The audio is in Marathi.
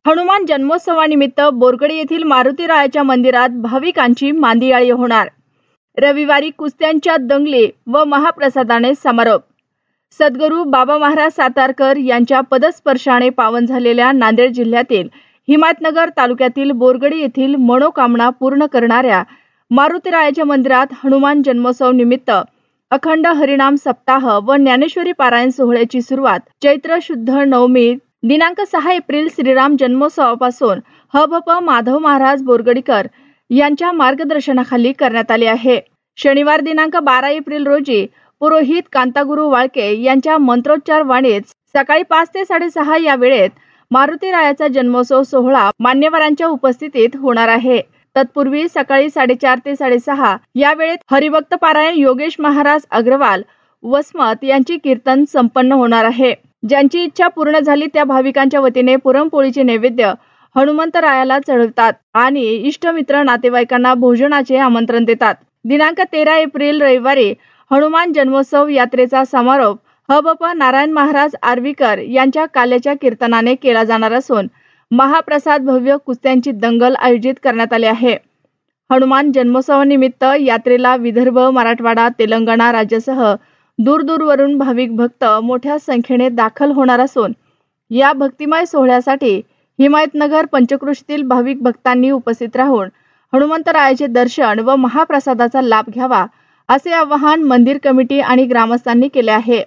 हनुमान जन्मोत्सवानिमित्त बोरगडी येथील मारुतीरायाच्या मंदिरात भाविकांची मांदियाळी होणार। रविवारी कुस्त्यांच्या दंगली व महाप्रसादाने समारोप। सद्गुरू बाबा महाराज सातारकर यांच्या पदस्पर्शाने पावन झालेल्या नांदेड जिल्ह्यातील हिमायतनगर तालुक्यातील बोरगडी येथील मनोकामना पूर्ण करणाऱ्या मारुतीरायाच्या मंदिरात हनुमान जन्मोत्सव निमित्त अखंड हरिनाम सप्ताह व ज्ञानेश्वरी पारायण सोहळ्याची सुरुवात चैत्र शुद्ध नवमी दिनांक 6 एप्रिल श्रीराम जन्मोत्सवापासून हभप माधव महाराज बोरगडीकर यांच्या मार्गदर्शनाखाली करण्यात आली आहे। शनिवार दिनांक 12 एप्रिल रोजी पुरोहित कांतागुरु वाळके यांच्या मंत्रोच्चार वाणीत सकाळी 5 ते 6:30 या वेळेत मारुतीरायाचा जन्मोत्सव सोहळा मान्यवरांच्या उपस्थितीत होणार आहे। तत्पूर्वी सकाळी 4:30 ते 6:30 या वेळेत हरिभक्त पारायण योगेश महाराज अग्रवाल वसमत यांची कीर्तन संपन्न होणार आहे। ज्यांची इच्छा पूर्ण झाली त्या भाविकांच्या वतीने पुरणपोळीचे नैवेद्य हनुमंतरायाला चढवतात आणि इष्टमित्र नातेवाईकांना भोजनाचे आमंत्रण देतात। दिनांक 13 एप्रिल रविवारी हनुमान जन्मोत्सव यात्रेचा समारोप हभप नारायण महाराज आर्वीकर यांच्या काल्याच्या कीर्तनाने केला जाणार असून महाप्रसाद भव्य कुस्त्यांची दंगल आयोजित करण्यात आली आहे। हनुमान जन्मोत्सवानिमित्त यात्रेला विदर्भ, मराठवाडा, तेलंगणा राज्यासह दूरदूरवरून भाविक भक्त मोठ्या संख्येने दाखल होणार असून या भक्तिमय सोहळ्यासाठी हिमायतनगर पंचक्रोशीतील भाविक भक्तांनी उपस्थित राहून हनुमंतरायाचे दर्शन व महाप्रसादाचा लाभ घ्यावा असे आवाहन मंदिर कमिटी आणि ग्रामस्थांनी केले आहे।